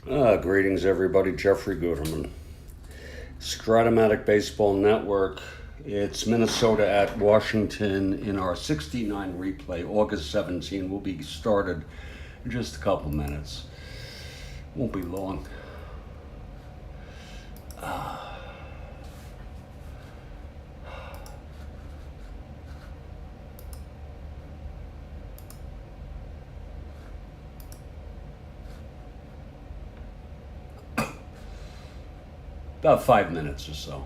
Greetings, everybody. Jeffrey Guterman. Strat-O-Matic Baseball Network. It's Minnesota at Washington in our 69 replay. August 17 will be started in just a couple minutes. Won't be long. About 5 minutes or so.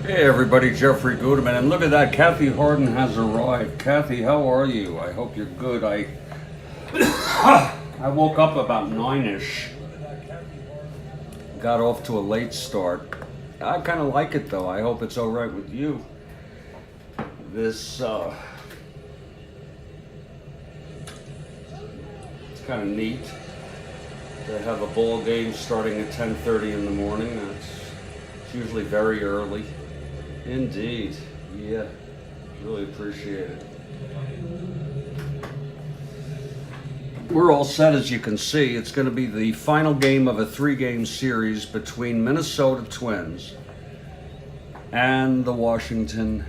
Hey everybody, Jeffrey Guterman, and look at that, Kathy Harden has arrived. Kathy, how are you? I hope you're good. I woke up about 9-ish, got off to a late start. I kind of like it though. I hope it's all right with you. This, it's kind of neat to have a ball game starting at 10:30 in the morning. It's usually very early. Indeed. Yeah. Really appreciate it. We're all set, as you can see. It's going to be the final game of a 3-game series between Minnesota Twins and the Washington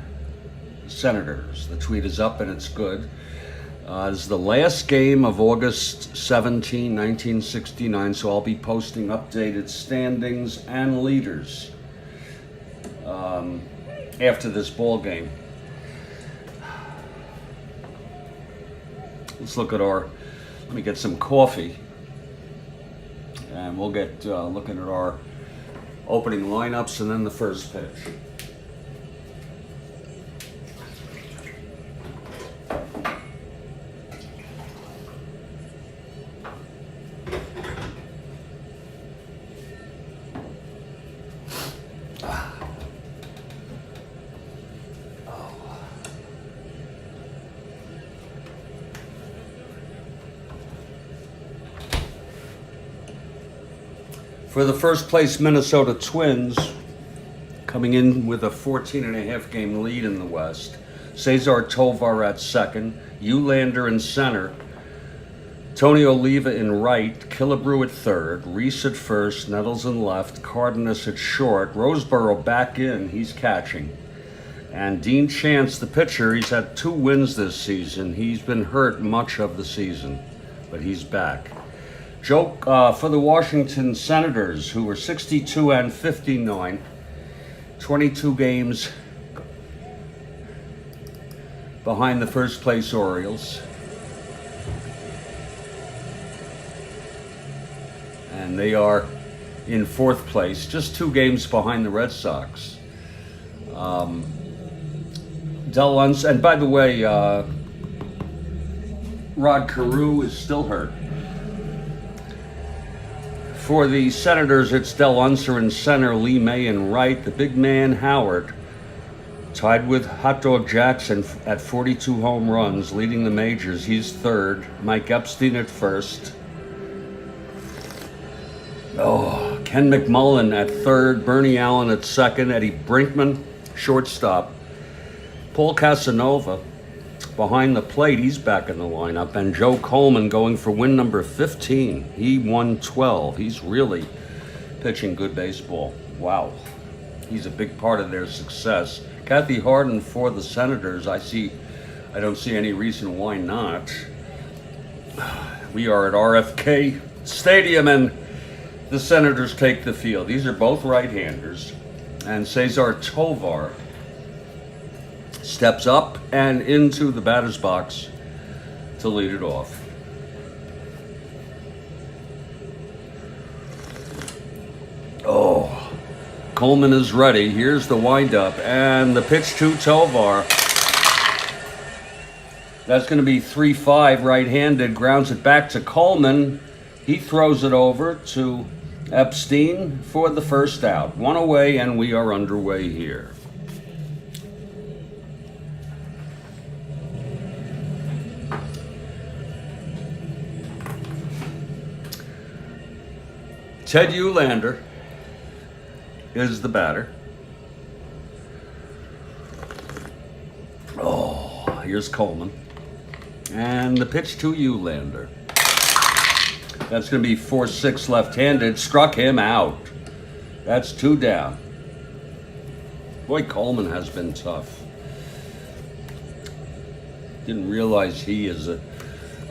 Senators. The tweet is up and it's good. It's the last game of August 17, 1969, so I'll be posting updated standings and leaders after this ball game. Let's look at let me get some coffee, and we'll get looking at our opening lineups and then the first pitch. For the first place Minnesota Twins, coming in with a 14.5 game lead in the West. Cesar Tovar at second, Eulander in center, Tony Oliva in right, Killebrew at third, Reese at first, Nettles in left, Cardenas at short, Roseboro back in, he's catching. And Dean Chance, the pitcher, he's had 2 wins this season. He's been hurt much of the season, but he's back. Joke for the Washington Senators, who were 62 and 59, 22 games behind the first place Orioles. And they are in 4th place, just 2 games behind the Red Sox. Del Uns, and by the way, Rod Carew is still hurt. For the Senators, it's Del Unser in center, Lee May in right, the big man Howard, tied with Hot Dog Jackson at 42 home runs, leading the majors. He's third. Mike Epstein at first. Ken McMullen at third, Bernie Allen at second, Eddie Brinkman, shortstop. Paul Casanova behind the plate, he's back in the lineup, and Joe Coleman going for win number 15. He won 12. He's really pitching good baseball. Wow. He's a big part of their success. Kathy Harden for the Senators, I don't see any reason why not. We are at RFK Stadium, and the Senators take the field. These are both right-handers, and Cesar Tovar steps up and into the batter's box to lead it off. Coleman is ready. Here's the windup and the pitch to Tovar. That's going to be 3-5 right-handed. Grounds it back to Coleman. He throws it over to Epstein for the first out. 1 away, and we are underway here. Ted Eulander is the batter. Here's Coleman. And the pitch to Eulander. That's going to be 4-6 left-handed. Struck him out. That's 2 down. Boy, Coleman has been tough. Didn't realize he has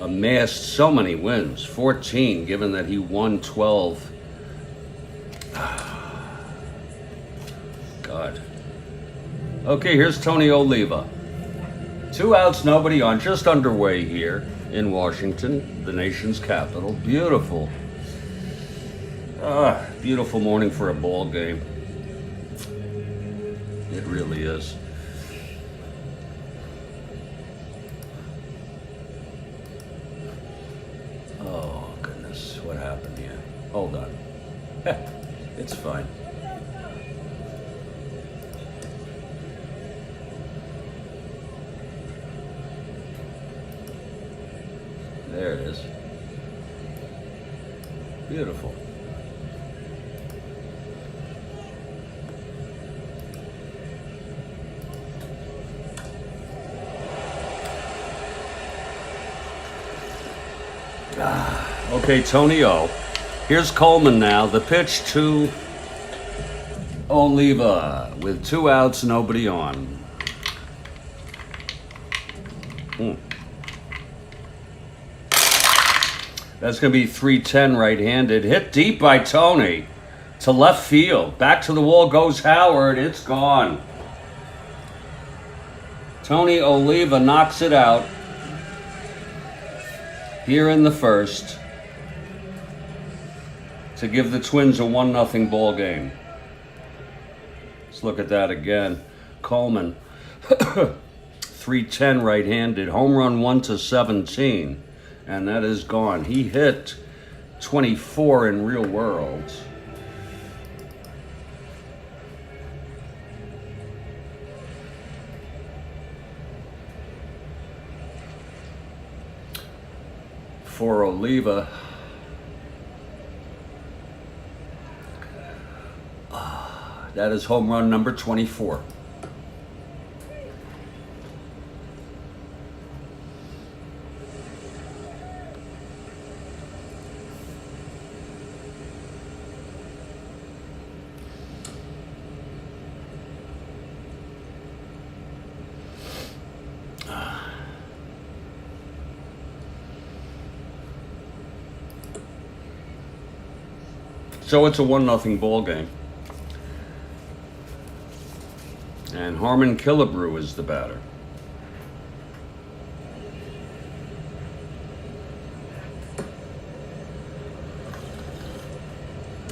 amassed so many wins. 14, given that he won 12. God. Okay, here's Tony Oliva. 2 outs, nobody on. Just underway here in Washington, the nation's capital. Beautiful. Beautiful morning for a ball game. It really is. Oh, goodness. What happened here? Hold on. It's fine. There it is. Beautiful. Okay, Tony O. Here's Coleman now. The pitch to Oliva with 2 outs, nobody on. That's going to be 3-10 right-handed. Hit deep by Tony to left field. Back to the wall goes Howard. It's gone. Tony Oliva knocks it out here in the first to give the Twins a 1-0 ball game. Let's look at that again. Coleman, 3-10 right-handed. Home run 1-17. And that is gone. He hit 24 in real world. For Oliva, That is home run number 24. So it's a 1-0 ball game. And Harmon Killebrew is the batter.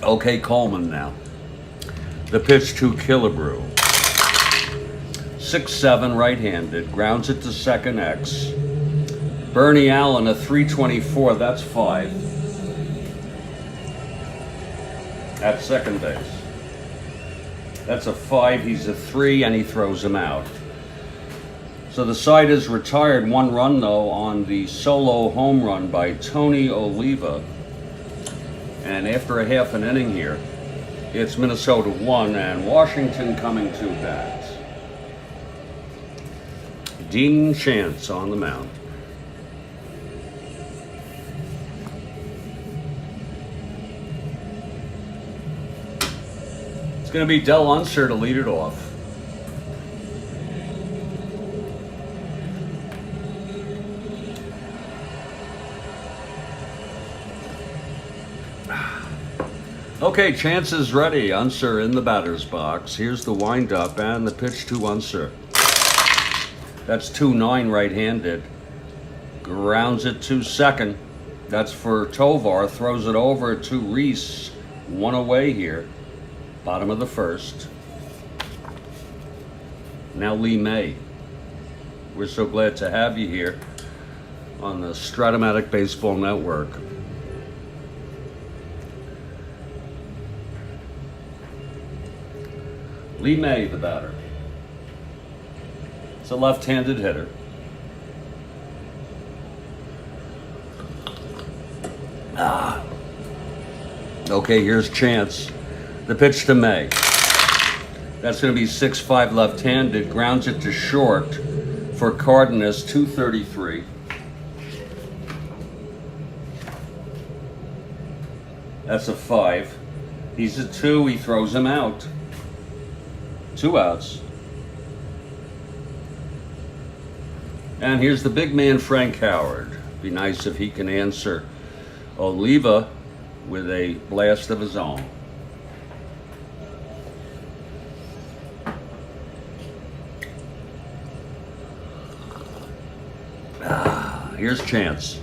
Okay, Coleman now. The pitch to Killebrew. 6-7 right-handed, grounds it to second X. Bernie Allen, a 324, that's 5. At second base. That's a 5, he's a 3, and he throws him out. So the side is retired. 1 run, though, on the solo home run by Tony Oliva. And after a half an inning here, it's Minnesota 1 and Washington coming to bat. Dean Chance on the mound. It's going to be Del Unser to lead it off. Okay, Chance is ready. Unser in the batter's box. Here's the windup and the pitch to Unser. That's 2-9 right-handed. Grounds it to second. That's for Tovar. Throws it over to Reese. 1 away here. Bottom of the first. Now Lee May. We're so glad to have you here on the Strat-O-Matic Baseball Network. Lee May, the batter. It's a left-handed hitter. Okay, here's Chance. The pitch to May. That's going to be 6-5 left-handed. Grounds it to short for Cardenas, 233. That's a 5. He's a 2. He throws him out. 2 outs. And here's the big man, Frank Howard. Be nice if he can answer Oliva with a blast of his own. Here's Chance.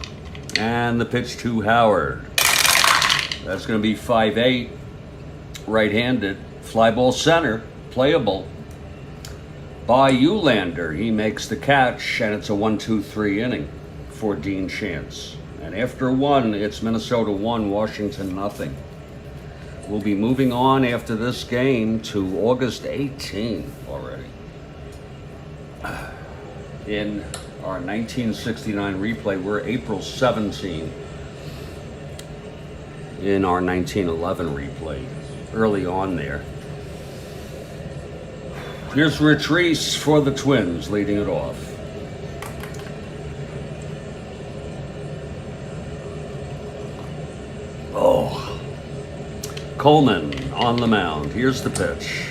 And the pitch to Howard. That's going to be 5-8. Right-handed. Fly ball center. Playable by Eulander. He makes the catch, and it's a 1-2-3 inning for Dean Chance. And after 1, it's Minnesota 1, Washington nothing. We'll be moving on after this game to August 18 already. In our 1969 replay, we're April 17 in our 1911 replay, early on there. Here's Rich Reese for the Twins, leading it off. Oh. Coleman on the mound. Here's the pitch.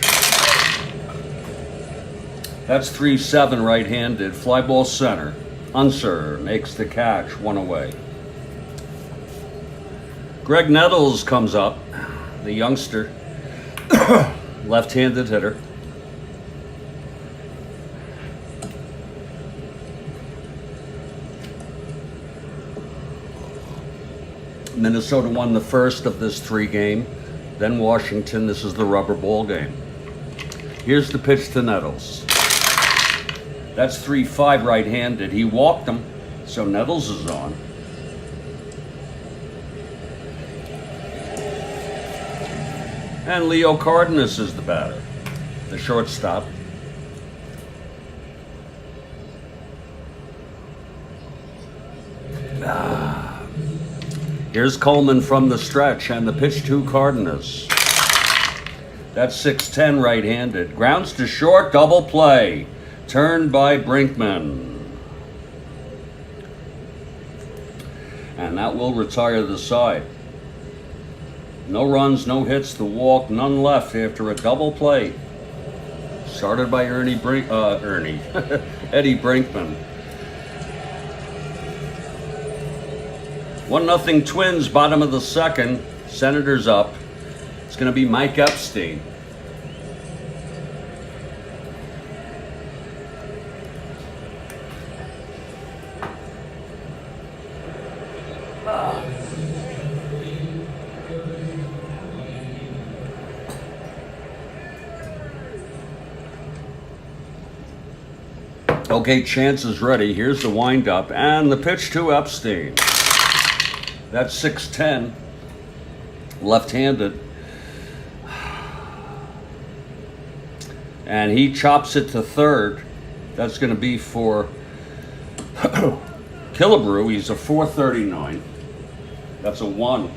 That's 3-7 right-handed. Fly ball center. Unser makes the catch, 1 away. Greg Nettles comes up, the youngster, left-handed hitter. Minnesota won the first of this 3 game. Then Washington, this is the rubber ball game. Here's the pitch to Nettles. That's 3-5 right-handed. He walked him, so Nettles is on. And Leo Cardenas is the batter, the shortstop. Here's Coleman from the stretch, and the pitch to Cardenas. That's 6-10 right-handed. Grounds to short, double play. Turned by Brinkman. And that will retire the side. No runs, no hits, the walk, none left after a double play. Started by Eddie Brinkman. 1-0 Twins, bottom of the second. Senators up. It's going to be Mike Epstein. Okay, Chance is ready. Here's the windup and the pitch to Epstein. That's 6-10. Left-handed. And he chops it to third. That's going to be for Killebrew. He's a 439. That's a 1.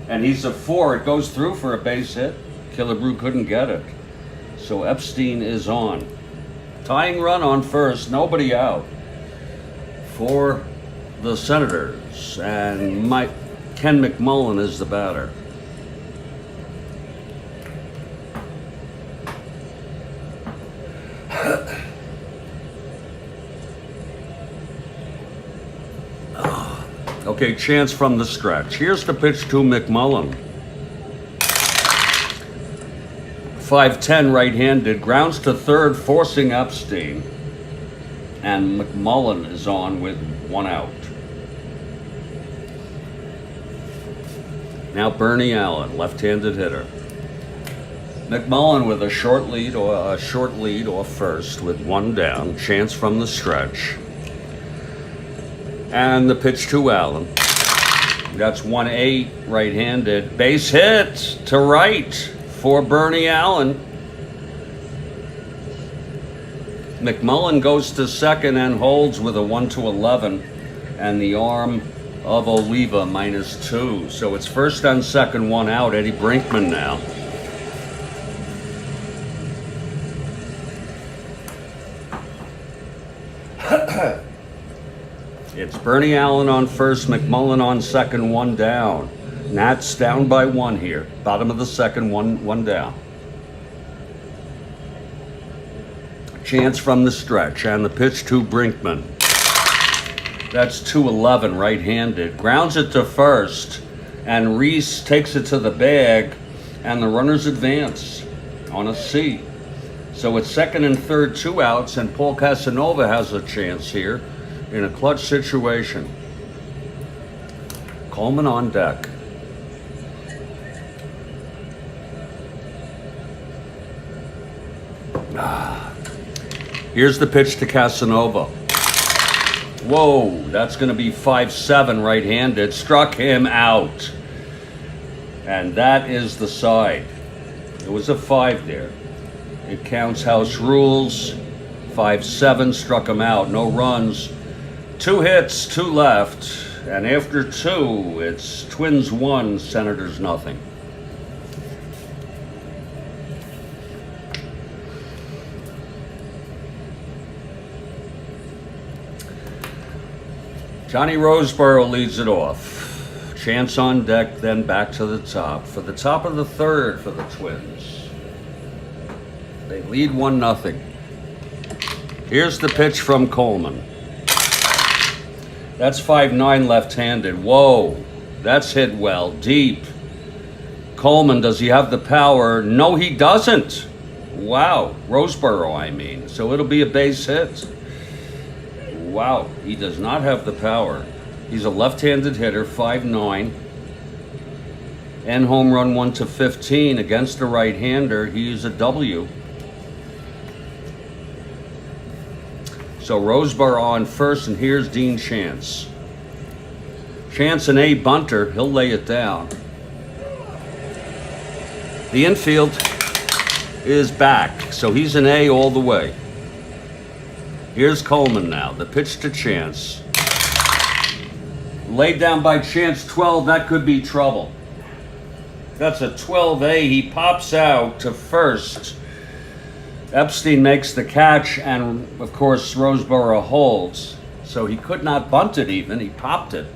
And he's a 4. It goes through for a base hit. Killebrew couldn't get it. So Epstein is on. Tying run on first. Nobody out for the Senators. And Ken McMullen is the batter. Okay, Chance from the stretch. Here's the pitch to McMullen. 5-10 right-handed. Grounds to third, forcing Epstein. And McMullen is on with 1 out. Now Bernie Allen, left-handed hitter. McMullen with a short lead off first with 1 down. Chance from the stretch. And the pitch to Allen. That's 1-8 right-handed. Base hit to right for Bernie Allen. McMullen goes to second and holds with a 1-11. And the arm of Oliva -2. So it's first on second, 1 out. Eddie Brinkman now. It's Bernie Allen on first, McMullen on second, 1 down. Nats down by 1 here. Bottom of the second, one down. Chance from the stretch and the pitch to Brinkman. That's 2-11 right-handed. Grounds it to first and Reese takes it to the bag and the runners advance on a C. So it's second and third, 2 outs, and Paul Casanova has a chance here in a clutch situation. Coleman on deck. Here's the pitch to Casanova. Whoa, that's going to be 5-7 right-handed. Struck him out. And that is the side. It was a 5 there. It counts house rules. 5-7, struck him out. No runs. 2 hits, 2 left. And after 2, it's Twins 1, Senators nothing. Johnny Roseboro leads it off. Chance on deck, then back to the top. For the top of the third for the Twins. They lead 1-0. Here's the pitch from Coleman. That's 5-9 left-handed. Whoa, that's hit well, deep. Coleman, does he have the power? No, he doesn't. Wow, Roseboro, I mean. So it'll be a base hit. Wow, he does not have the power. He's a left-handed hitter, 5'9". And home run 1-15 against a right-hander. He's a W. So Roseboro on first, and here's Dean Chance. Chance an A bunter, he'll lay it down. The infield is back, so he's an A all the way. Here's Coleman now, the pitch to Chance. Laid down by Chance, 12, that could be trouble. That's a 12A. He pops out to first. Epstein makes the catch, and of course Roseboro holds. So he could not bunt it even. He popped it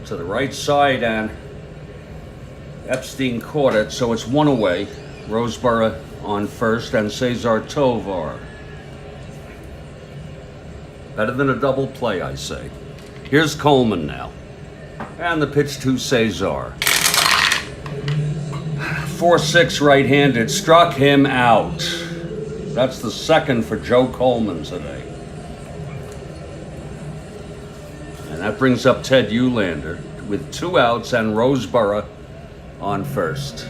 to the right side, and Epstein caught it. So it's one away. Roseboro on first, and Cesar Tovar. Better than a double play, I say. Here's Coleman now. And the pitch to Cesar. 4-6 right-handed, struck him out. That's the second for Joe Coleman today. And that brings up Ted Eulander with 2 outs and Roseboro on first.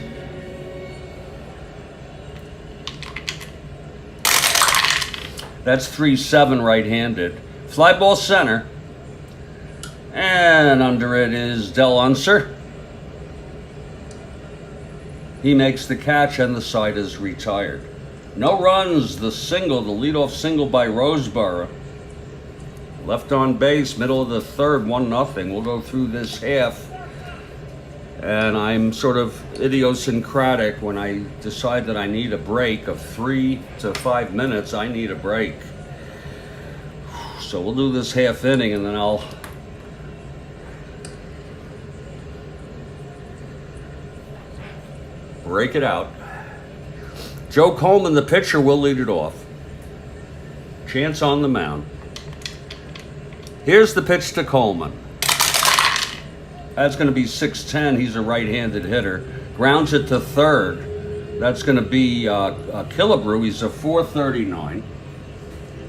That's 3-7 right-handed. Fly ball center. And under it is Del Unser. He makes the catch, and the side is retired. No runs, the leadoff single by Roseboro. Left on base, middle of the third, 1-0. We'll go through this half. And I'm sort of idiosyncratic when I decide that I need a break of 3 to 5 minutes. I need a break. So we'll do this half inning, and then I'll break it out. Joe Coleman, the pitcher, will lead it off. Chance on the mound. Here's the pitch to Coleman. That's going to be 6-10. He's a right-handed hitter. Grounds it to third. That's going to be Killebrew. He's a 439.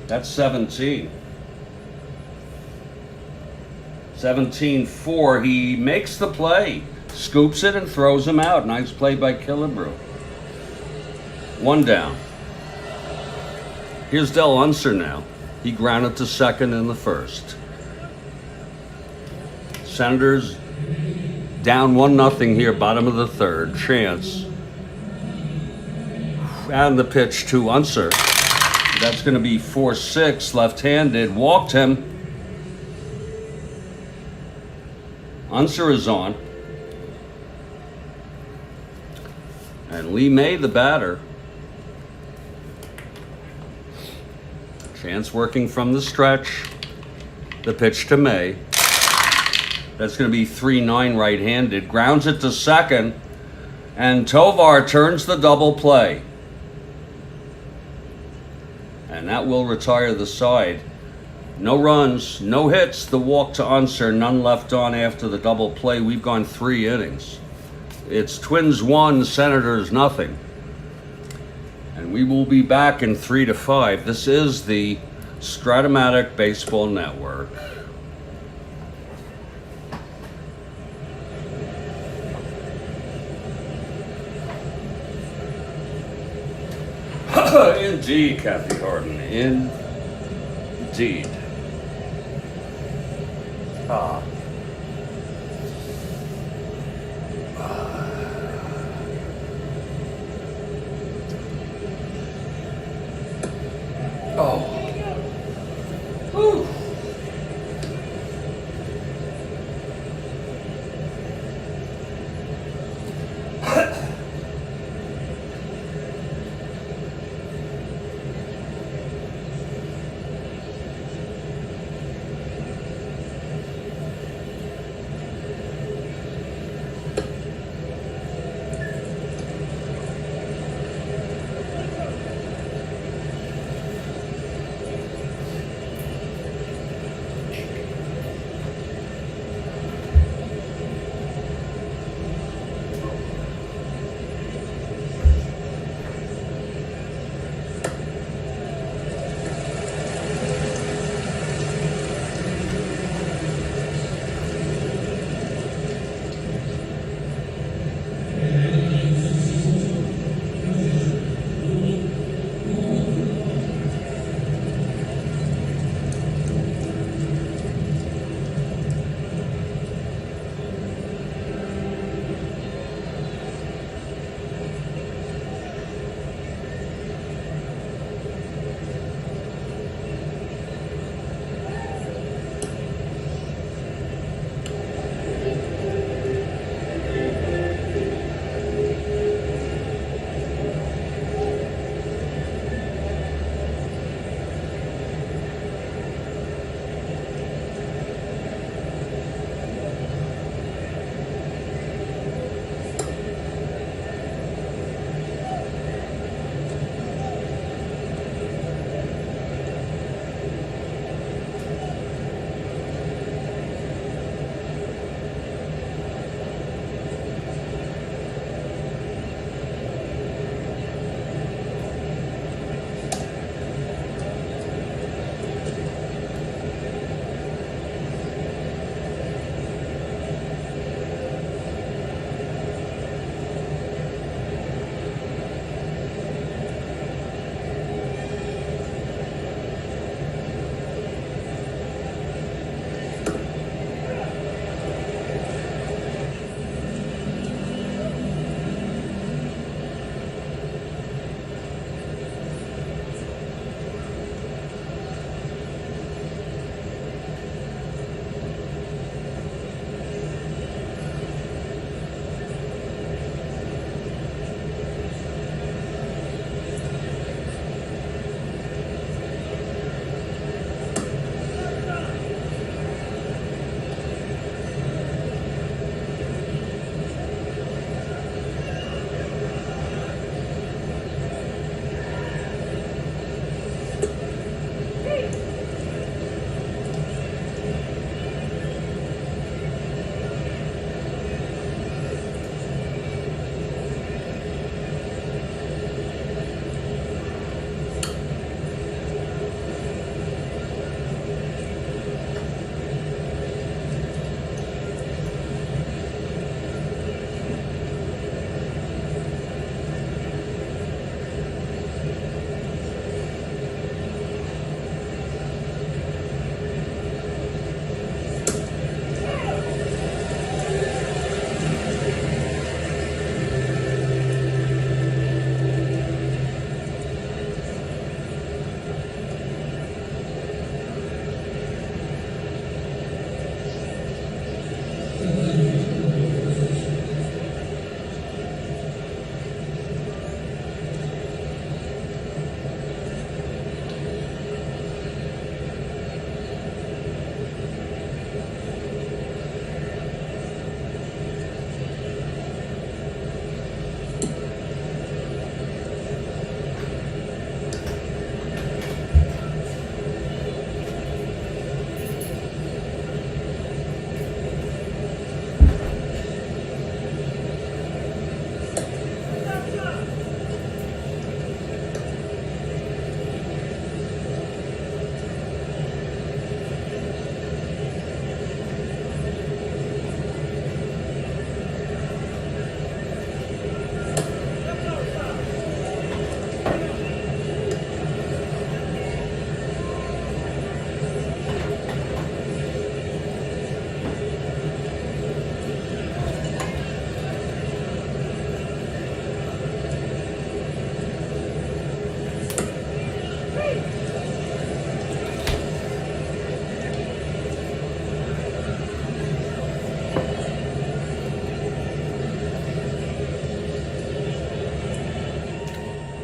That's 17. 17-4. He makes the play. Scoops it and throws him out. Nice play by Killebrew. 1 down. Here's Del Unser now. He grounded to second in the first. Senators down 1-0 here, bottom of the third. Chance. And the pitch to Unser. That's going to be 4-6, left-handed. Walked him. Unser is on. And Lee May, the batter. Chance working from the stretch. The pitch to May. That's going to be 3-9 right-handed. Grounds it to second. And Tovar turns the double play. And that will retire the side. No runs, no hits. The walk to Unser, none left on after the double play. We've gone 3 innings. It's Twins 1, Senators nothing. And we will be back in 3 to 5. This is the Strat-O-Matic Baseball Network. Indeed, Kathy Harden. Indeed. Ah. Oh. Whew.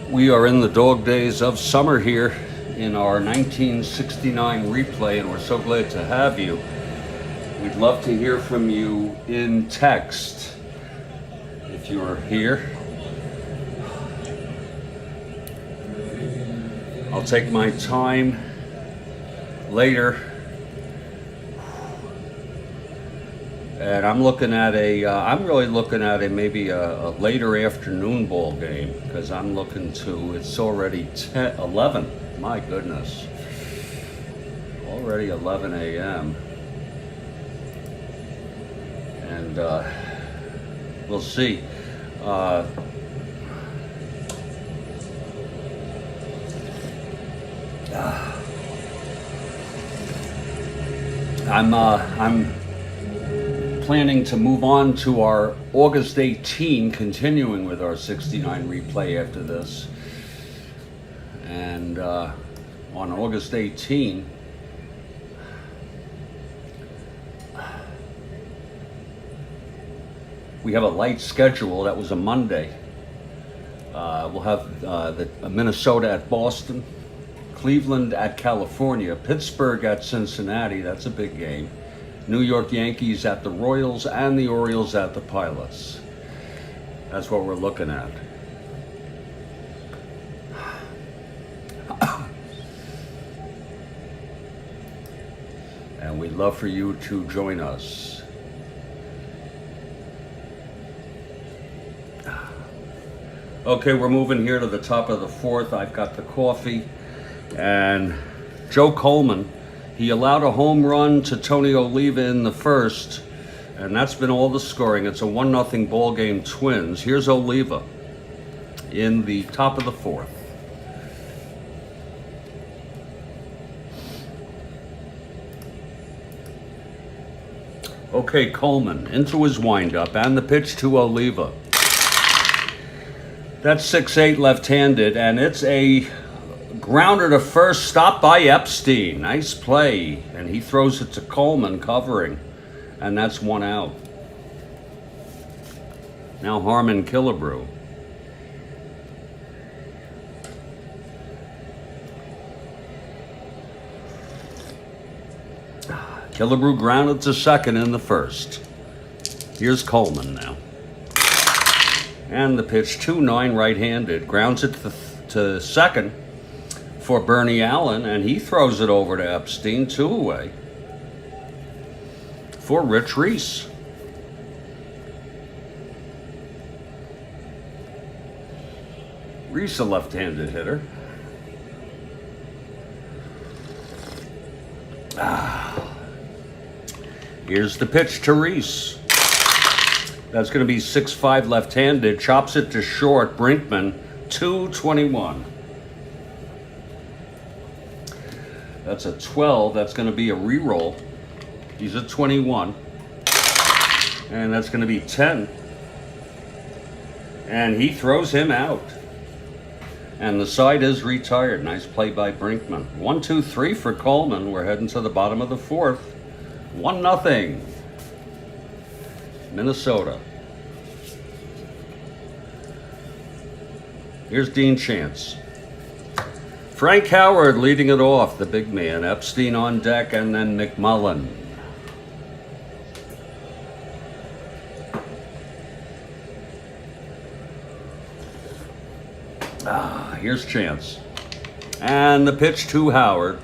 We are in the dog days of summer here in our 1969 replay, and we're so glad to have you. We'd love to hear from you in text if you're here. I'll take my time later, and I'm looking at I'm really looking at maybe a later afternoon ball game, because I'm looking to, it's already 11, my goodness, already 11 a.m. and we'll see. I'm planning to move on to our August 18, continuing with our 69 replay after this. And on August 18, we have a light schedule. That was a Monday. We'll have Minnesota at Boston, Cleveland at California, Pittsburgh at Cincinnati, that's a big game, New York Yankees at the Royals, and the Orioles at the Pilots. That's what we're looking at. And we'd love for you to join us. Okay, we're moving here to the top of the fourth. I've got the coffee. And Joe Coleman, he allowed a home run to Tony Oliva in the first, and that's been all the scoring. It's a 1-0 ball game, Twins. Here's Oliva in the top of the fourth. Okay, Coleman into his windup, and the pitch to Oliva. That's 6-8 left-handed, and it's a grounder to first, stopped by Epstein. Nice play. And he throws it to Coleman, covering. And that's one out. Now Harmon Killebrew. Killebrew grounded to second in the first. Here's Coleman now. And the pitch 2-9 right-handed. Grounds it to second for Bernie Allen, and he throws it over to Epstein, 2 away for Rich Reese. Reese, a left-handed hitter. Here's the pitch to Reese. That's going to be 6-5 left-handed. Chops it to short. Brinkman, 2-21. That's a 12. That's going to be a re-roll. He's at 21. And that's going to be 10. And he throws him out. And the side is retired. Nice play by Brinkman. 1-2-3 for Coleman. We're heading to the bottom of the fourth. 1-0. Minnesota. Here's Dean Chance. Frank Howard leading it off, the big man. Epstein on deck, and then McMullen. Here's Chance. And the pitch to Howard.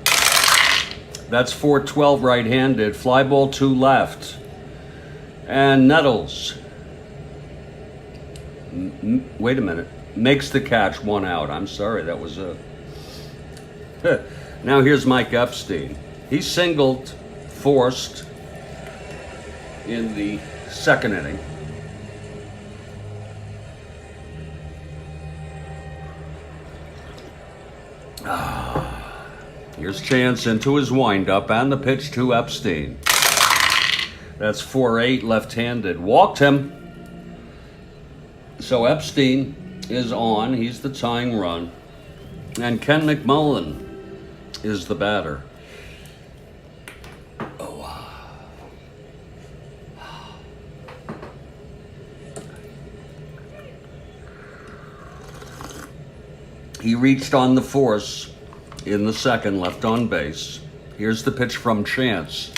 That's 4-12 right-handed. Fly ball to left. And Nettles. Wait a minute. Makes the catch, 1 out. I'm sorry, that was a... Now here's Mike Epstein. He singled, forced in the second inning. Here's Chance into his windup, and the pitch to Epstein. That's 4-8 left-handed. Walked him. So Epstein is on. He's the tying run. And Ken McMullen is the batter. He reached on the force in the second, left on base. Here's the pitch from Chance.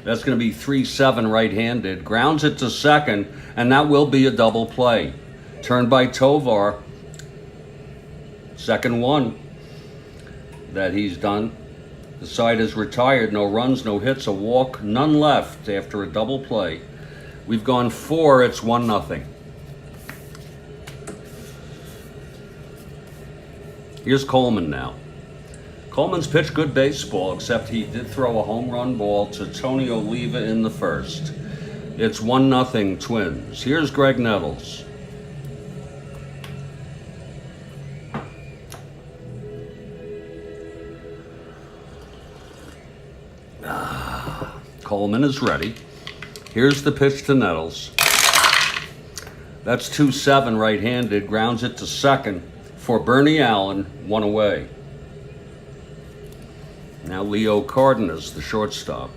That's going to be 3-7 right-handed. Grounds it to second, and that will be a double play. Turned by Tovar. Second one that he's done. The side is retired. No runs, no hits, a walk, none left after a double play. We've gone 4. It's 1-0. Here's Coleman now. Coleman's pitched good baseball, except he did throw a home run ball to Tony Oliva in the first. It's 1-0 Twins. Here's Greg Nettles. Coleman is ready. Here's the pitch to Nettles. That's 2-7 right-handed. Grounds it to second for Bernie Allen, 1 away. Now Leo Cardenas, the shortstop.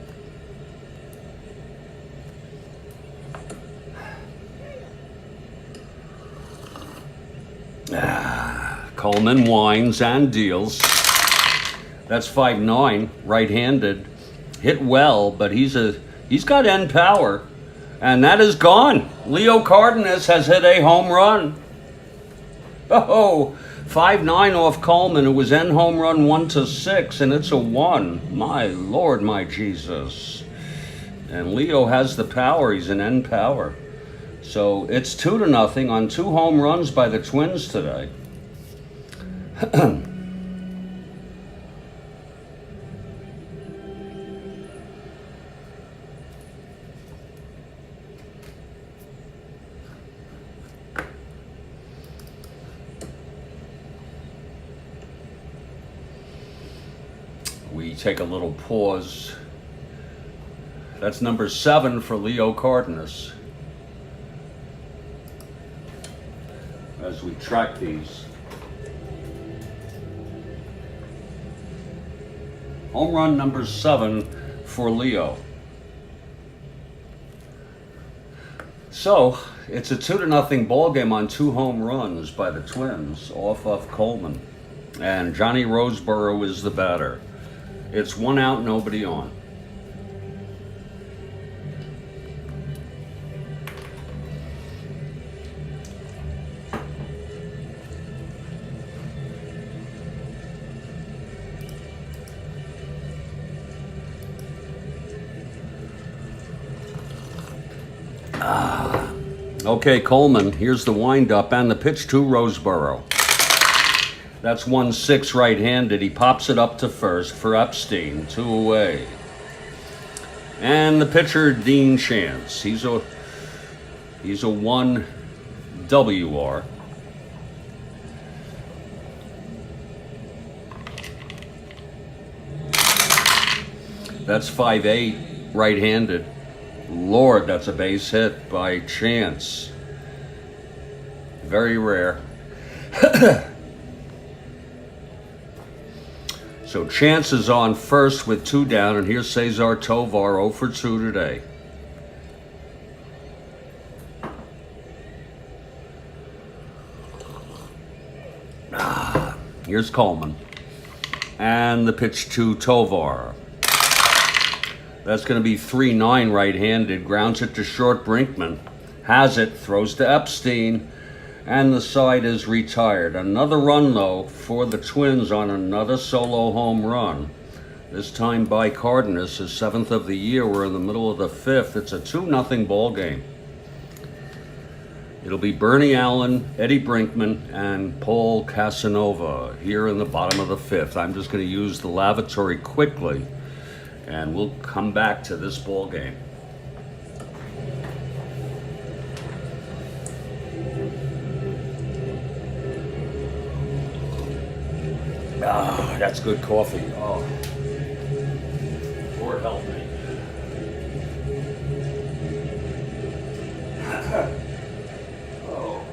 Coleman winds and deals. That's 5-9, right-handed. Hit well, but he's got end power, and that is gone. Leo Cardenas has hit a home run. Oh, 5-9 off Coleman. It was end home run 1-6, and it's a 1. My Lord, my Jesus. And Leo has the power. He's an end power. So it's 2-0 on 2 home runs by the Twins today. We take a little pause. That's number 7 for Leo Cardenas. As we track these. Home run number 7 for Leo. So, it's a 2-0 ball game on 2 home runs by the Twins off of Coleman. And Johnny Roseborough is the batter. It's 1 out, nobody on. Okay, Coleman, here's the windup and the pitch to Roseborough. That's 1-6 right-handed. He pops it up to first for Epstein, 2 away. And the pitcher, Dean Chance. He's a 1 WR. That's 5-8 right-handed. Lord, that's a base hit by Chance. Very rare. So Chance is on first with 2 down, and here's Cesar Tovar, 0 for 2 today. Here's Coleman. And the pitch to Tovar. That's going to be 3-9 right-handed. Grounds it to short. Brinkman has it, throws to Epstein, and the side is retired. Another run, though, for the Twins on another solo home run. This time by Cardenas, his 7th of the year. We're in the middle of the 5th. It's a 2-0 ball game. It'll be Bernie Allen, Eddie Brinkman, and Paul Casanova here in the bottom of the 5th. I'm just going to use the lavatory quickly, and we'll come back to this ball game. Ah, that's good coffee. Oh, Lord help me. Oh.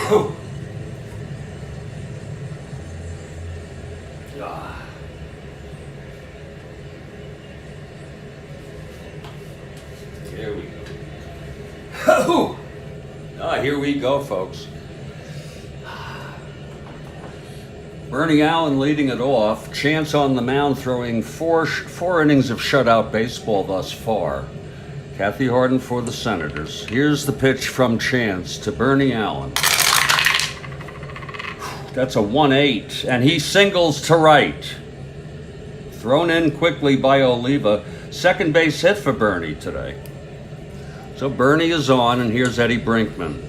Here we go. Here we go, folks. Bernie Allen leading it off. Chance on the mound, throwing four innings of shutout baseball thus far. Kathy Harden for the Senators. Here's the pitch from Chance to Bernie Allen. That's a 1-8, and he singles to right. Thrown in quickly by Oliva. Second base hit for Bernie today. So Bernie is on, and here's Eddie Brinkman.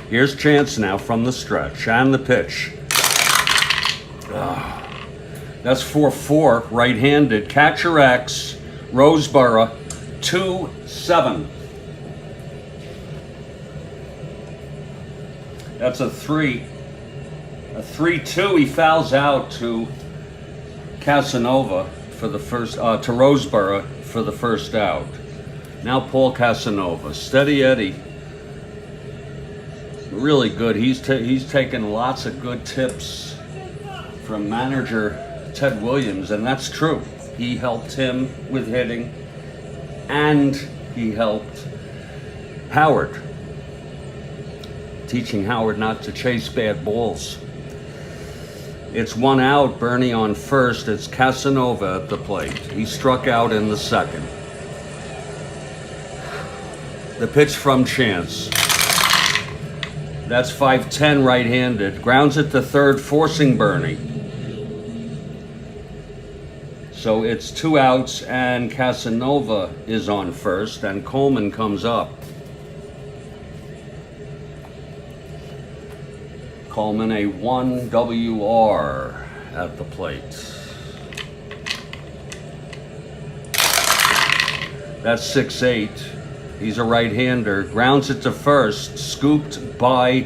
Here's Chance now from the stretch, and the pitch. That's 4-4, right-handed. Catcher X, Roseboro, 2-7. That's a 3-2. He fouls out to Casanova for the first, to Roseboro for the first out. Now Paul Casanova, steady Eddie. Really good. He's taken lots of good tips from manager Ted Williams, and that's true. He helped him with hitting, and he helped Howard, teaching Howard not to chase bad balls. It's 1 out, Bernie on first. It's Casanova at the plate. He struck out in the second. The pitch from Chance. That's 5-10, right-handed. Grounds it to third, forcing Bernie. So it's 2 outs, and Casanova is on first, and Coleman comes up. Coleman, a 1 WR at the plate. That's 6-8. He's a right-hander. Grounds it to first. Scooped by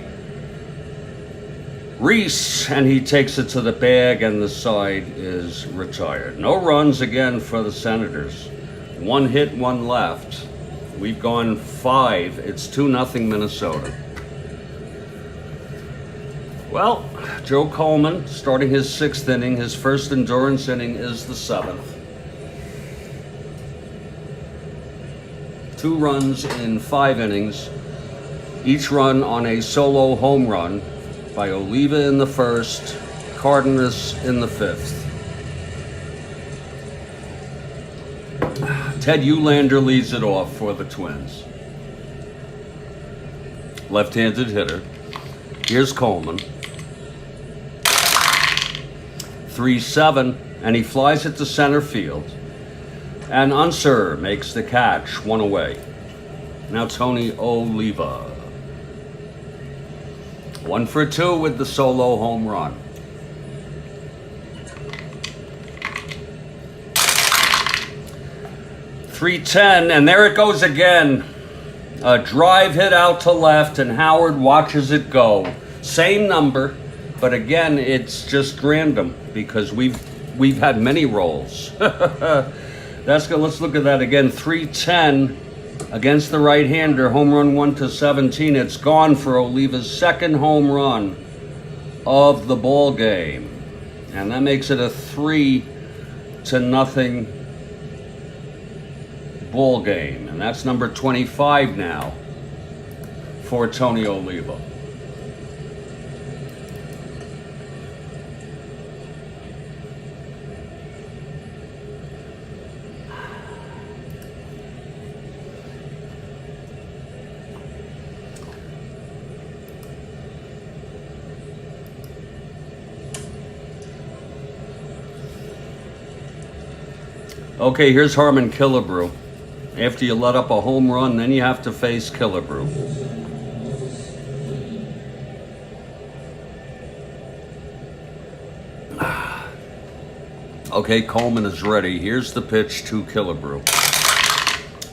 Reese, and he takes it to the bag, and the side is retired. No runs again for the Senators. 1 hit, 1 left. We've gone 5. It's 2-0 Minnesota. Well, Joe Coleman starting his 6th inning. His first endurance inning is the 7th. 2 runs in 5 innings, each run on a solo home run by Oliva in the first, Cardenas in the 5th. Ted Uhlaender leads it off for the Twins. Left-handed hitter. Here's Coleman. 3-7, and he flies it to center field. And Unser makes the catch, 1 away. Now Tony Oliva. 1 for 2 with the solo home run. .310, and there it goes again. A drive hit out to left, and Howard watches it go. Same number, but again, it's just random because we've had many rolls. That's good. Let's look at that again. .310 against the right-hander. Home run 1-17. It's gone for Oliva's 2nd home run of the ball game, and that makes it a 3-0 ball game. And that's number 25 now for Tony Oliva. Okay, here's Harmon Killebrew. After you let up a home run, then you have to face Killebrew. Okay, Coleman is ready. Here's the pitch to Killebrew.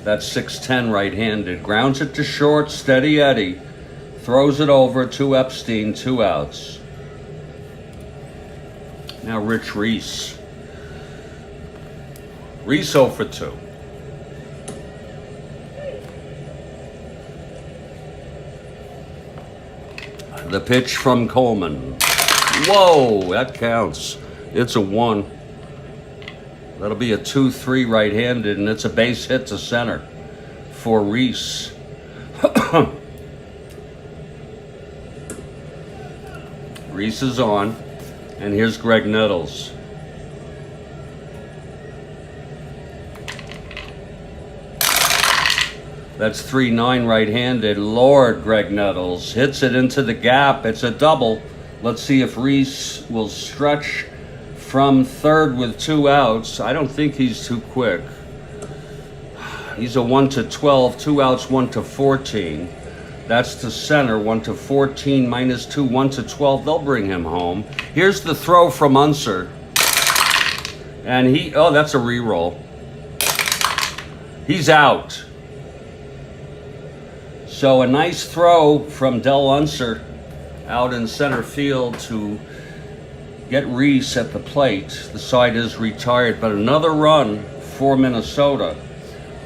That's 6-10, right-handed. Grounds it to short, steady Eddie. Throws it over to Epstein, 2 outs. Now Rich Reese. Reese 0 for 2. The pitch from Coleman. Whoa, that counts. It's a 1. That'll be a 2-3 right-handed, and it's a base hit to center for Reese. Reese is on, and here's Greg Nettles. That's 3-9 right-handed. Lord, Greg Nettles hits it into the gap. It's a double. Let's see if Reese will stretch from third with 2 outs. I don't think he's too quick. He's a 1-12, 2 outs, 1-14. That's to center, 1-14, -2, 1-12. They'll bring him home. Here's the throw from Unser. And oh, that's a re-roll. He's out. So a nice throw from Del Unser out in center field to get Reese at the plate. The side is retired, but another run for Minnesota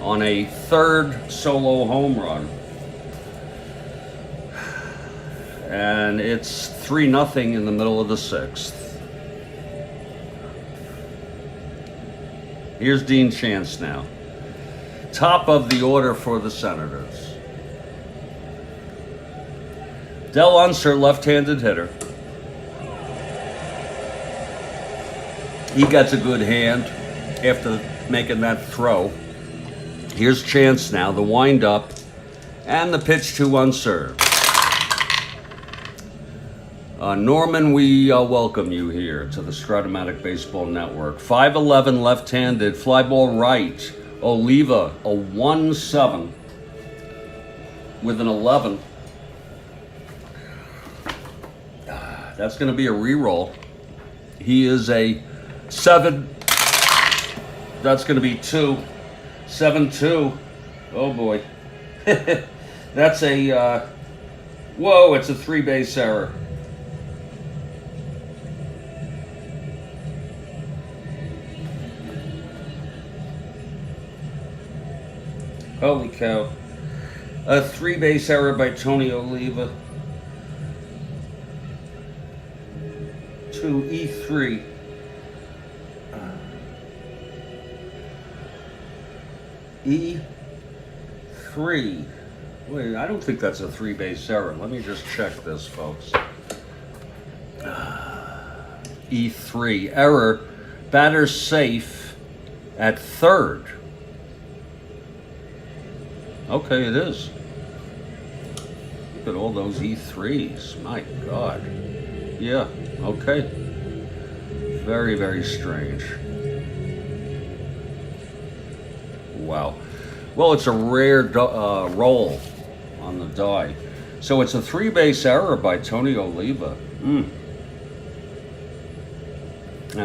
on a 3rd solo home run. And it's 3-0 in the middle of the 6th. Here's Dean Chance now. Top of the order for the Senators. Del Unser, left-handed hitter. He gets a good hand after making that throw. Here's Chance now, the wind-up, and the pitch to Unser. Norman, we welcome you here to the Strat-O-Matic Baseball Network. 5'11", left-handed, fly ball right. Oliva, a 1-7 with an 11. That's going to be a re-roll. He is a 7. That's going to be 2. 7-2. Oh boy. That's a, whoa, it's a 3-base error. Holy cow. A 3-base error by Tony Oliva. To E3. E3. Wait, I don't think that's a 3-base error. Let me just check this, folks. E3. Error. Batter safe at 3rd. Okay, it is. Look at all those E3s. My God. Yeah, okay. Very, very strange. Wow. Well, it's a rare roll on the die. So it's a 3-base error by Tony Oliva. And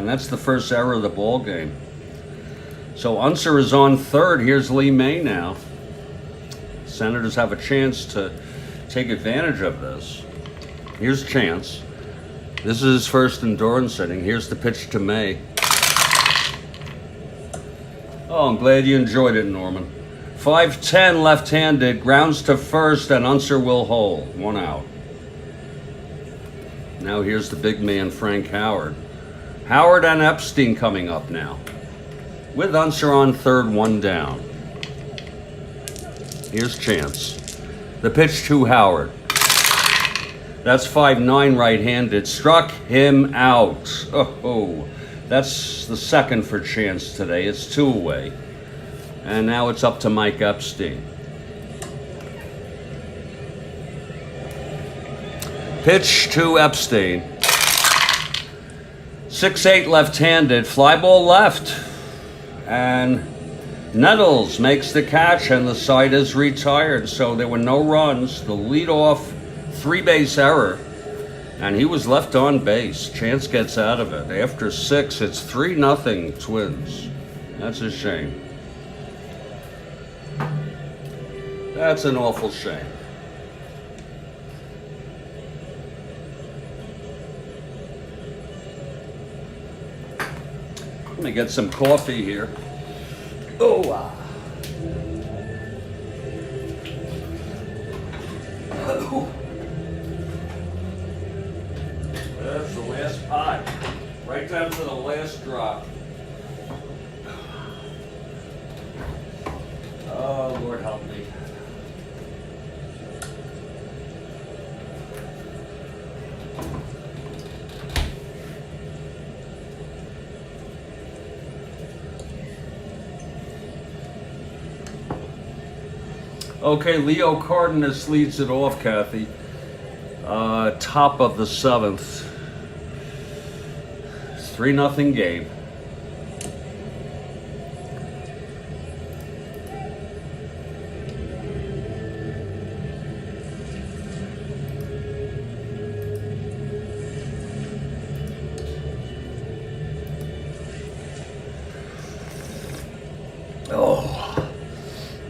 that's the first error of the ball game. So Unser is on 3rd. Here's Lee May now. Senators have a chance to take advantage of this. Here's Chance. This is his first endurance inning. Here's the pitch to May. Oh, I'm glad you enjoyed it, Norman. 5'10", left-handed, grounds to first, and Unser will hold. 1 out. Now here's the big man, Frank Howard. Howard and Epstein coming up now. With Unser on 3rd, 1 down. Here's Chance. The pitch to Howard. That's 5'9", right-handed. Struck him out. Oh, that's the 2nd for Chance today. It's 2 away. And now it's up to Mike Epstein. Pitch to Epstein. 6'8", left-handed. Fly ball left. And Nettles makes the catch, and the side is retired. So there were no runs. The leadoff 3-base error, and he was left on base. Chance gets out of it. After 6, it's 3-0 Twins. That's a shame. That's an awful shame. Let me get some coffee here. Oh, that's the last pot. Right down to the last drop. Oh, Lord help me. Okay, Leo Cardenas leads it off, Kathy. Top of the 7th. It's 3-0 game.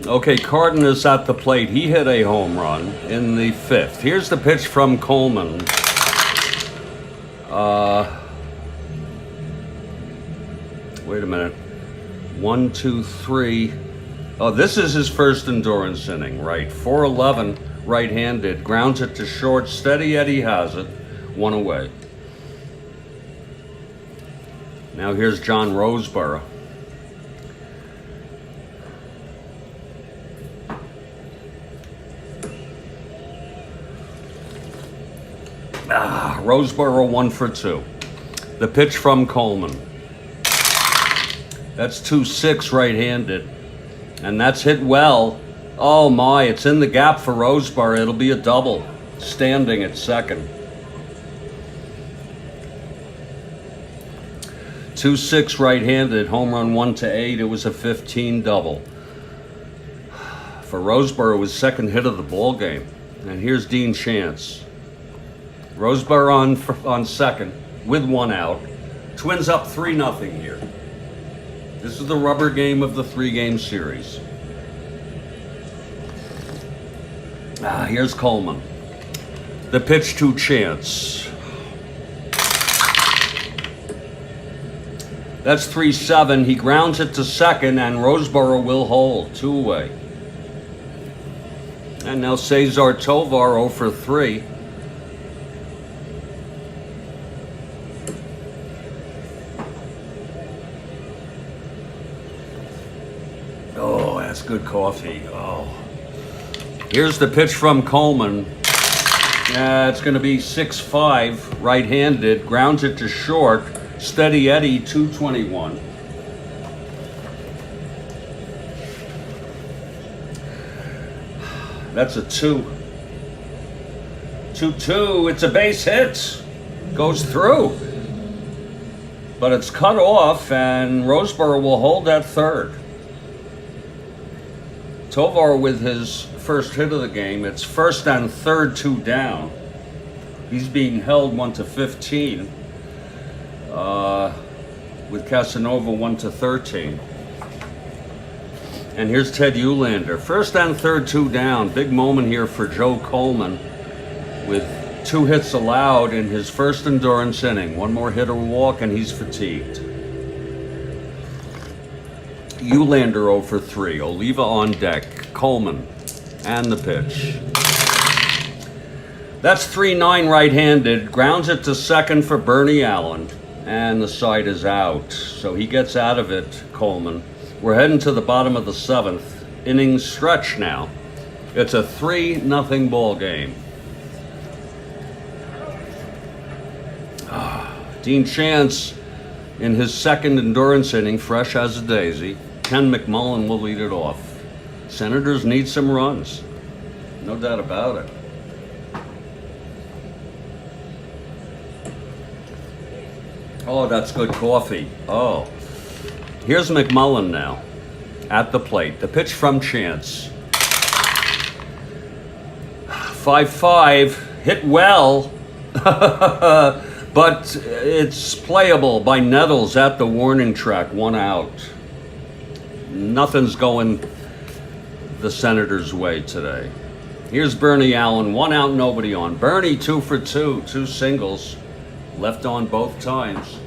Okay, Cardenas at the plate. He hit a home run in the 5th. Here's the pitch from Coleman. Wait a minute. 1, 2, 3. Oh, this is his first endurance inning, right? 4-11, right-handed. Grounds it to short. Steady Eddie has it. 1 away. Now here's John Roseborough. Roseborough 1 for 2. The pitch from Coleman. That's 2-6 right-handed. And that's hit well. Oh my, it's in the gap for Roseborough. It'll be a double. Standing at second. 2-6 right-handed. Home run 1-8. It was a 15 double. For Roseborough, his second hit of the ball game. And here's Dean Chance. Roseborough on second with 1 out. Twins up 3-0 here. This is the rubber game of the 3-game series. Here's Coleman. The pitch to Chance. That's 3-7. He grounds it to second, and Roseborough will hold. 2 away. And now Cesar Tovar 0 for 3. Oh, that's good coffee. Oh. Here's the pitch from Coleman. It's going to be 6-5, right-handed. Grounds it to short. Steady Eddie, 221. That's a 2. 2-2. It's a base hit. Goes through. But it's cut off, and Roseborough will hold at third. Tovar with his first hit of the game. It's first and third, 2 down. He's being held 1-15. With Casanova 1-13. And here's Ted Eulander. First and third, 2 down. Big moment here for Joe Coleman with 2 hits allowed in his first endurance inning. 1 more hit or walk, and he's fatigued. Eulander 0 for 3. Oliva on deck. Coleman. And the pitch. That's 3-9 right-handed. Grounds it to second for Bernie Allen. And the side is out. So he gets out of it, Coleman. We're heading to the bottom of the 7th. Inning stretch now. It's a 3-0 ball game. Dean Chance in his second endurance inning, fresh as a daisy. Ken McMullen will lead it off. Senators need some runs. No doubt about it. Oh, that's good coffee. Oh. Here's McMullen now at the plate. The pitch from Chance. 5-5. Hit well. But it's playable by Nettles at the warning track. 1 out. Nothing's going the Senators' way today. Here's Bernie Allen. 1 out, nobody on. Bernie 2 for 2. 2 singles. Left on both times.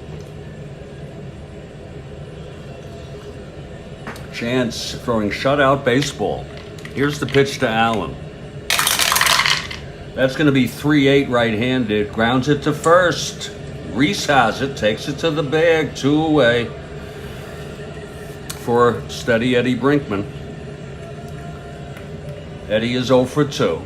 Chance throwing shutout baseball. Here's the pitch to Allen. That's going to be 3-8 right-handed. Grounds it to first. Reese has it, takes it to the bag, 2 away for steady Eddie Brinkman. Eddie is 0 for 2.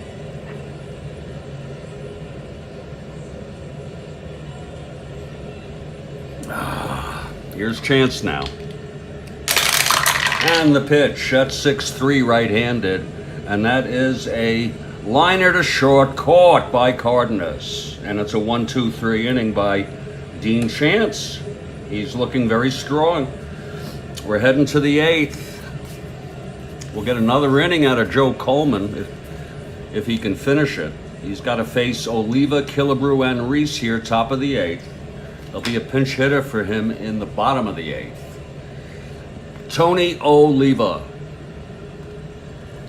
Here's Chance now. And the pitch, that's 6-3 right-handed. And that is a liner to short, caught by Cardenas. And it's a 1-2-3 inning by Dean Chance. He's looking very strong. We're heading to the 8th. We'll get another inning out of Joe Coleman if he can finish it. He's got to face Oliva, Killebrew, and Reese here, top of the 8th. There'll be a pinch hitter for him in the bottom of the 8th. Tony Oliva.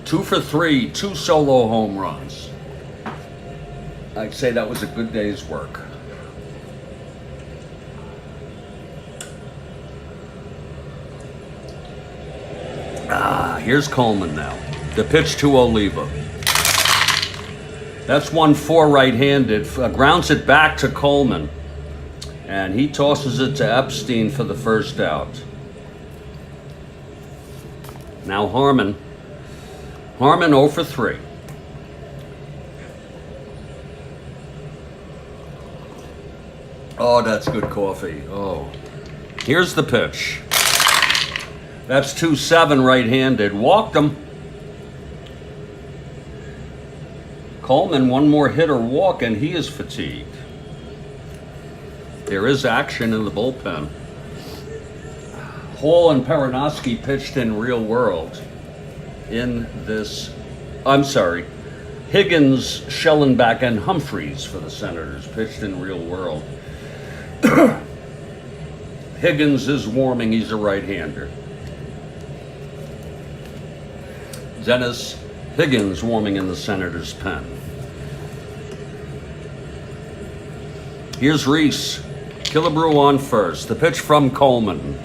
2 for 3, 2 solo home runs. I'd say that was a good day's work. Here's Coleman now. The pitch to Oliva. That's 1-4 right-handed. Grounds it back to Coleman. And he tosses it to Epstein for the first out. Now Harmon. Harmon 0 for 3. Oh, that's good coffee. Oh. Here's the pitch. That's 2-7 right-handed. Walked him. Coleman, one more hit or walk, and he is fatigued. There is action in the bullpen. Hall and Peronoski pitched in real world in this. I'm sorry. Higgins, Schellenbach, and Humphreys for the Senators pitched in real world. Higgins is warming. He's a right-hander. Dennis Higgins warming in the Senators' pen. Here's Reese. Killebrew on first. The pitch from Coleman.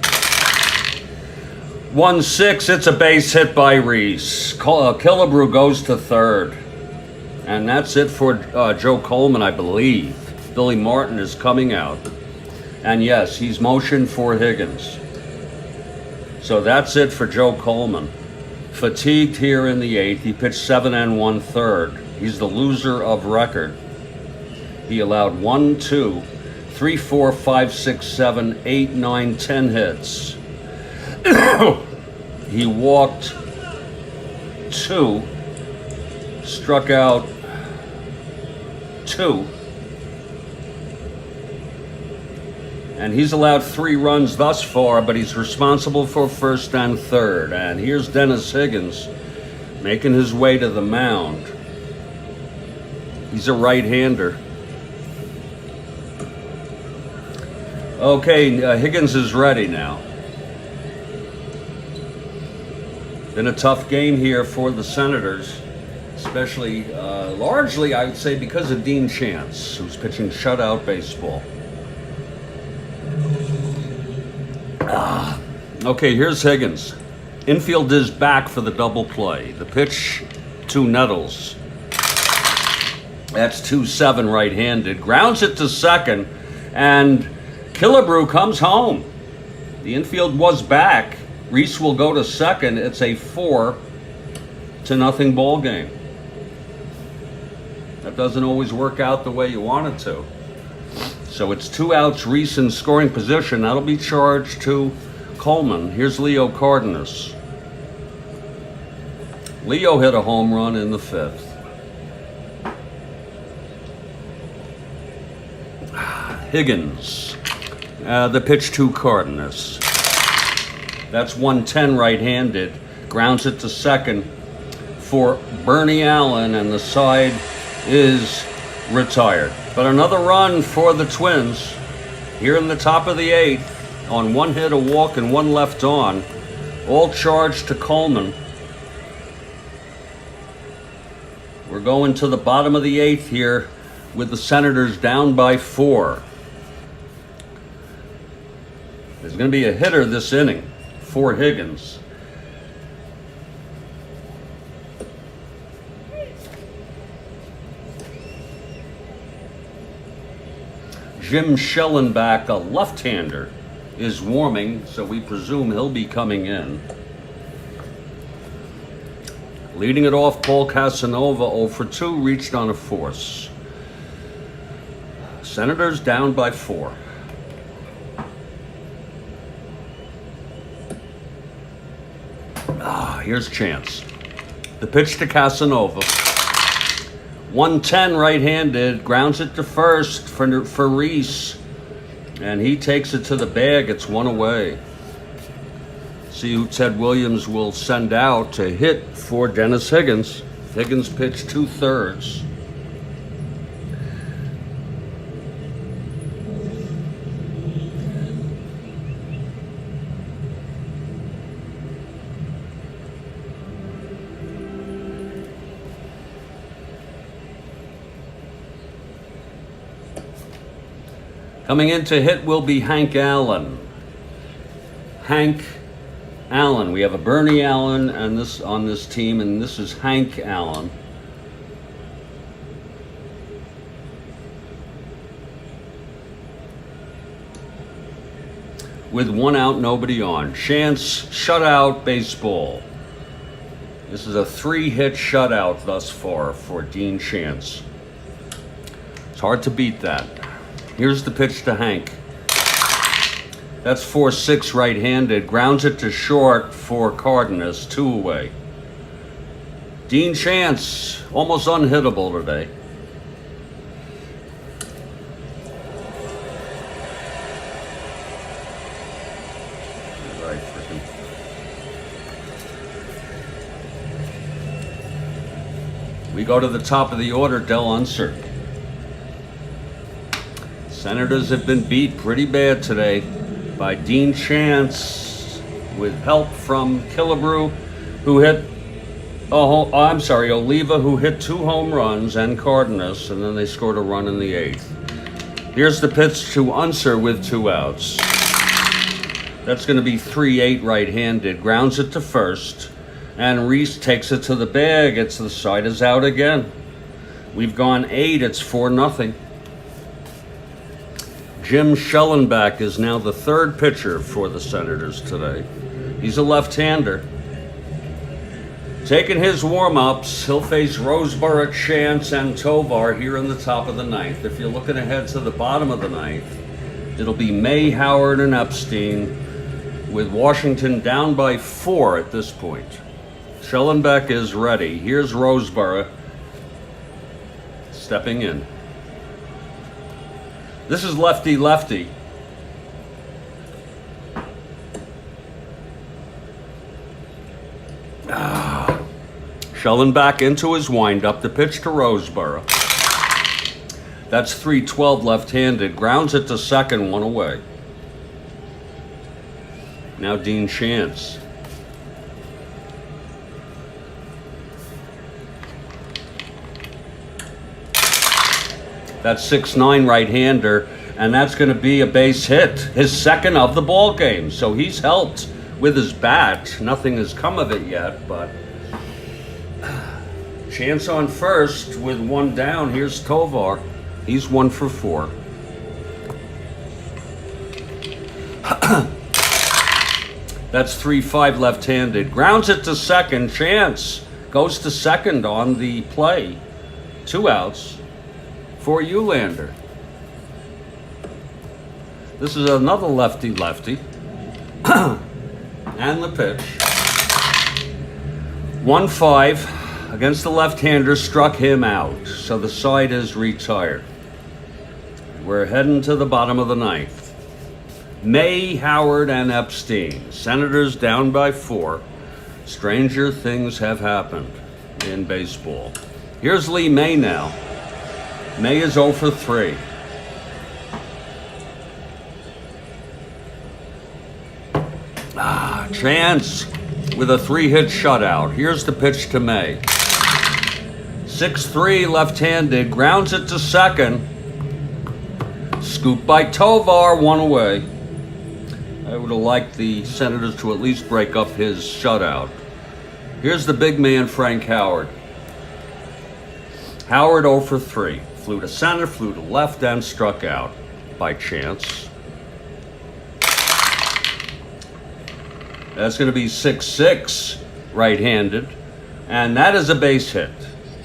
1-6. It's a base hit by Reese. Killebrew goes to third. And that's it for Joe Coleman, I believe. Billy Martin is coming out. And yes, he's motioned for Higgins. So that's it for Joe Coleman. Fatigued here in the 8th. He pitched 7 1/3. He's the loser of record. He allowed 1, 2, 3, 4, 5, 6, 7, 8, 9, 10 hits. He walked 2, struck out 2, and he's allowed 3 runs thus far, but he's responsible for first and third. And here's Dennis Higgins making his way to the mound. He's a right-hander. Okay, Higgins is ready now. Been a tough game here for the Senators, especially, largely, I would say, because of Dean Chance, who's pitching shutout baseball. Okay, here's Higgins. Infield is back for the double play. The pitch to Nettles. That's 2-7 right-handed. Grounds it to second, and Killebrew comes home. The infield was back. Reese will go to second. It's a 4-0 ball game. That doesn't always work out the way you want it to. So it's 2 outs, Reese in scoring position. That'll be charged to Coleman. Here's Leo Cardenas. Leo hit a home run in the 5th. Higgins. The pitch to Cardenas. That's 110 right-handed. Grounds it to second for Bernie Allen, and the side is retired. But another run for the Twins here in the top of the 8th on 1 hit, a walk, and 1 left on. All charged to Coleman. We're going to the bottom of the 8th here with the Senators down by 4. There's going to be a hitter this inning for Higgins. Jim Schellenbach, a left-hander, is warming, so we presume he'll be coming in. Leading it off, Paul Casanova, 0 for 2, reached on a force. Senators down by 4. Here's Chance. The pitch to Casanova. 110 right-handed, grounds it to first for Reese. And he takes it to the bag. It's 1 away. See who Ted Williams will send out to hit for Dennis Higgins. Higgins pitched 2/3. Coming in to hit will be Hank Allen. Hank Allen. We have a Bernie Allen and this on this team, and this is Hank Allen. With 1 out, nobody on. Chance shutout baseball. This is a 3-hit shutout thus far for Dean Chance. It's hard to beat that. Here's the pitch to Hank. That's 4-6 right-handed. Grounds it to short for Cardenas, 2 away. Dean Chance, almost unhittable today. We go to the top of the order, Del Unser. Senators have been beat pretty bad today by Dean Chance with help from Killebrew, who hit, Oliva, who hit 2 home runs, and Cardenas, and then they scored a run in the 8th. Here's the pitch to Unser with 2 outs. That's going to be 3-8 right-handed. Grounds it to first, and Reese takes it to the bag. It's the side is out again. We've gone 8. It's 4-0. Jim Schellenbach is now the 3rd pitcher for the Senators today. He's a left-hander. Taking his warm-ups, he'll face Roseboro, Chance, and Tovar here in the top of the 9th. If you're looking ahead to the bottom of the 9th, it'll be May, Howard, and Epstein, with Washington down by 4 at this point. Schellenbach is ready. Here's Roseboro stepping in. This is lefty-lefty. Schellenbach into his windup. The pitch to Roseboro. That's 3-12 left-handed. Grounds it to second, 1 away. Now Dean Chance. That's 6-9 right-hander, and that's going to be a base hit, his 2nd of the ball game. So he's helped with his bat. Nothing has come of it yet, but Chance on first with 1 down. Here's Tovar. He's 1 for 4. That's 3-5 left-handed. Grounds it to second. Chance goes to second on the play. 2 outs. For Eulander. This is another lefty-lefty. And the pitch. 1-5 against the left-hander, struck him out. So the side is retired. We're heading to the bottom of the 9th. May, Howard, and Epstein. Senators down by 4. Stranger things have happened in baseball. Here's Lee May now. May is 0 for 3. Chance with a 3-hit shutout. Here's the pitch to May. 6-3 left-handed. Grounds it to second. Scooped by Tovar, 1 away. I would have liked the Senators to at least break up his shutout. Here's the big man, Frank Howard. Howard 0 for 3. Flew to center, flew to left, and struck out. by Chance. That's going to be 6-6 right-handed, and that is a base hit.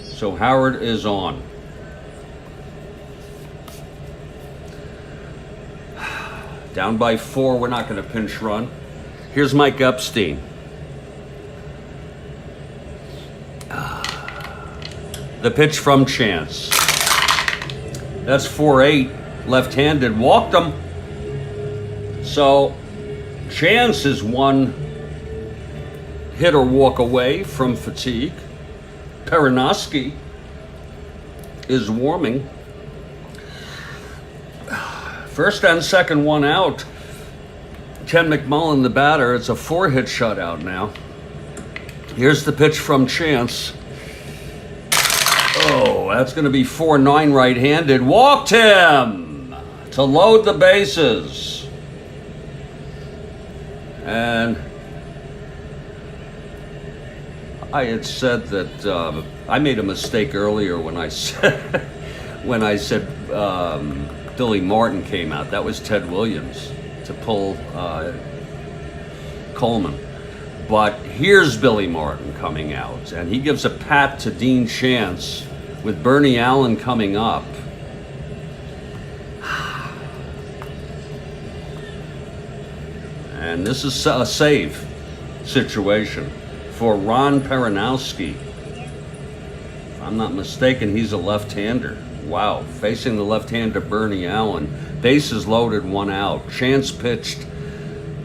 So Howard is on. Down by 4, we're not going to pinch run. Here's Mike Epstein. The pitch from Chance. That's 4-8, left-handed, walked him. So Chance is one hit or walk away from fatigue. Perinoski is warming. First and second, one out. Ken McMullen, the batter. It's a 4-hit shutout now. Here's the pitch from Chance. Oh, that's going to be 4-9 right-handed. Walked him to load the bases. And I had said that I made a mistake earlier when I said Billy Martin came out. That was Ted Williams to pull Coleman. But here's Billy Martin coming out, and he gives a pat to Dean Chance with Bernie Allen coming up. And this is a save situation for Ron Perinoski. If I'm not mistaken, he's a left-hander. Wow, facing the left-hander Bernie Allen. Bases loaded, 1 out. Chance pitched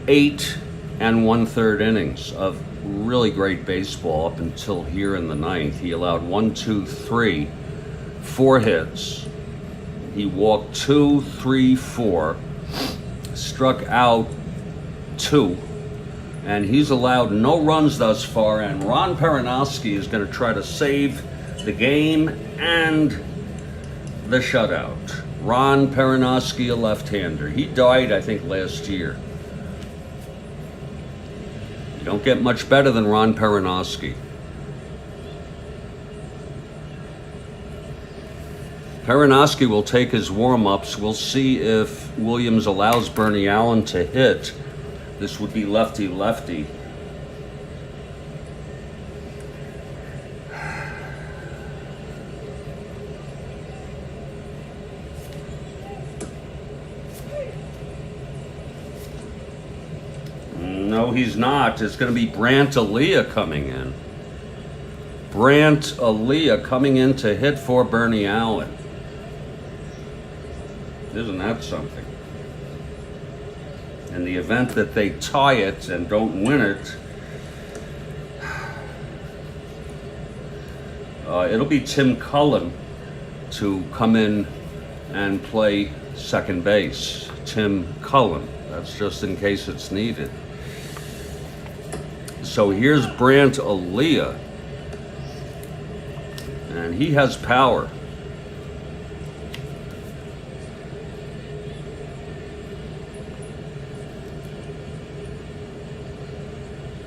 8 1/3 innings of really great baseball up until here in the 9th. He allowed 1, 2, 3, 4 hits. He walked 2, 3, 4, struck out 2, and he's allowed no runs thus far. And Ron Perinoski is going to try to save the game and the shutout. Ron Perinoski, a left-hander. He died, I think, last year. You don't get much better than Ron Perinoski. Perinoski will take his warm-ups. We'll see if Williams allows Bernie Allen to hit. This would be lefty-lefty. No, he's not. It's going to be Brant Aaliyah coming in. Brant Aaliyah coming in to hit for Bernie Allen. Isn't that something? In the event that they tie it and don't win it, it'll be Tim Cullen to come in and play second base. Tim Cullen. That's just in case it's needed. So here's Brant Aaliyah, and he has power.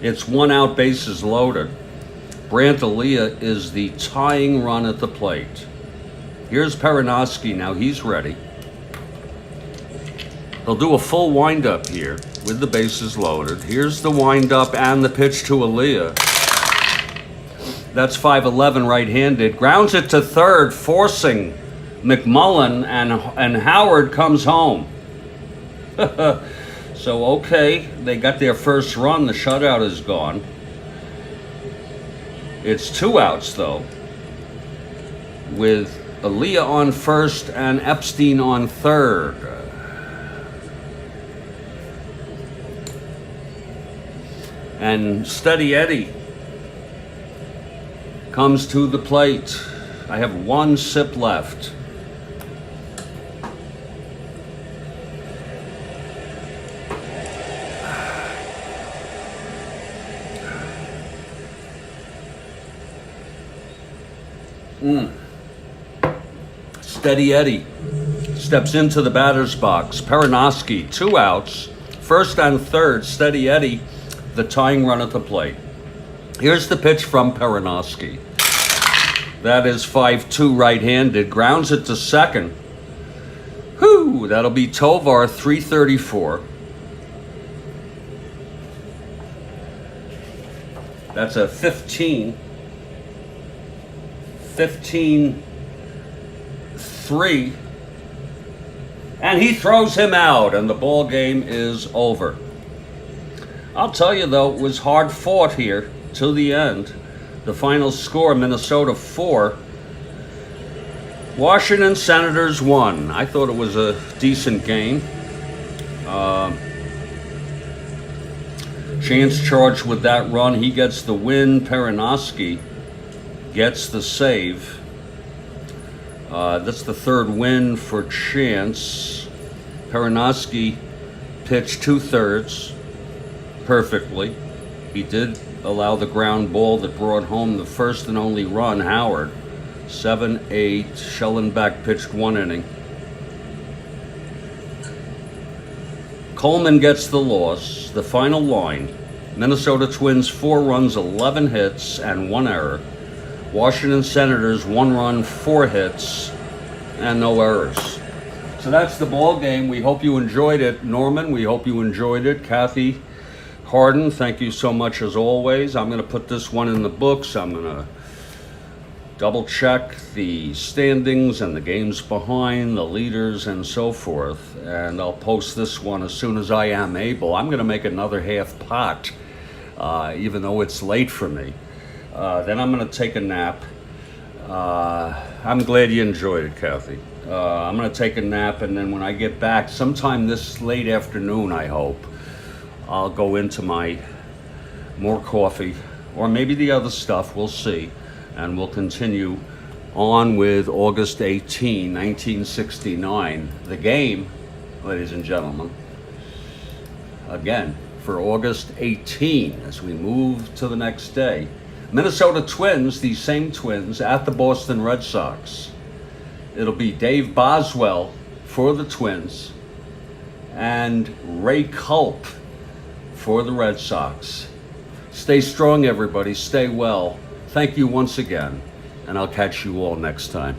It's 1 out, bases loaded. Brant Aaliyah is the tying run at the plate. Here's Perinoski now. He's ready. He'll do a full windup here with the bases loaded. Here's the windup and the pitch to Aaliyah. That's 5-11 right-handed. Grounds it to third, forcing McMullen, and Howard comes home. So, okay, they got their first run. The shutout is gone. It's 2 outs, though, with Aaliyah on first and Epstein on third. And Steady Eddie comes to the plate. I have 1 sip left. Steady Eddie steps into the batter's box. Perinoski, 2 outs. First and third, Steady Eddie, the tying run at the plate. Here's the pitch from Perinoski. That is 5-2 right-handed. Grounds it to second. Whoo! that'll be Tovar 334. That's a 15. 15-3. And he throws him out, and the ball game is over. I'll tell you, though, it was hard fought here to the end. The final score, Minnesota 4. Washington Senators 1. I thought it was a decent game. Chance charged with that run. He gets the win. Perinoski gets the save. That's the third win for Chance. Perinoski pitched 2/3 perfectly. He did allow the ground ball that brought home the first and only run, Howard. 7-8. Schellenbach pitched 1 inning. Coleman gets the loss. The final line: Minnesota Twins 4 runs, 11 hits, and 1 error. Washington Senators 1 run, 4 hits, and no errors. So that's the ball game. We hope you enjoyed it. Norman, we hope you enjoyed it. Kathy Harden, thank you so much as always. I'm going to put this one in the books. I'm going to double check the standings and the games behind, the leaders, and so forth. And I'll post this one as soon as I am able. I'm going to make another half pot, even though it's late for me. Then I'm going to take a nap. I'm glad you enjoyed it, Kathy. I'm going to take a nap, and then when I get back, sometime this late afternoon, I hope, I'll go into my more coffee, or maybe the other stuff, we'll see. And we'll continue on with August 18, 1969. The game, ladies and gentlemen, again, for August 18, as we move to the next day. Minnesota Twins, these same Twins, at the Boston Red Sox. It'll be Dave Boswell for the Twins and Ray Culp for the Red Sox. Stay strong, everybody. Stay well. Thank you once again, and I'll catch you all next time.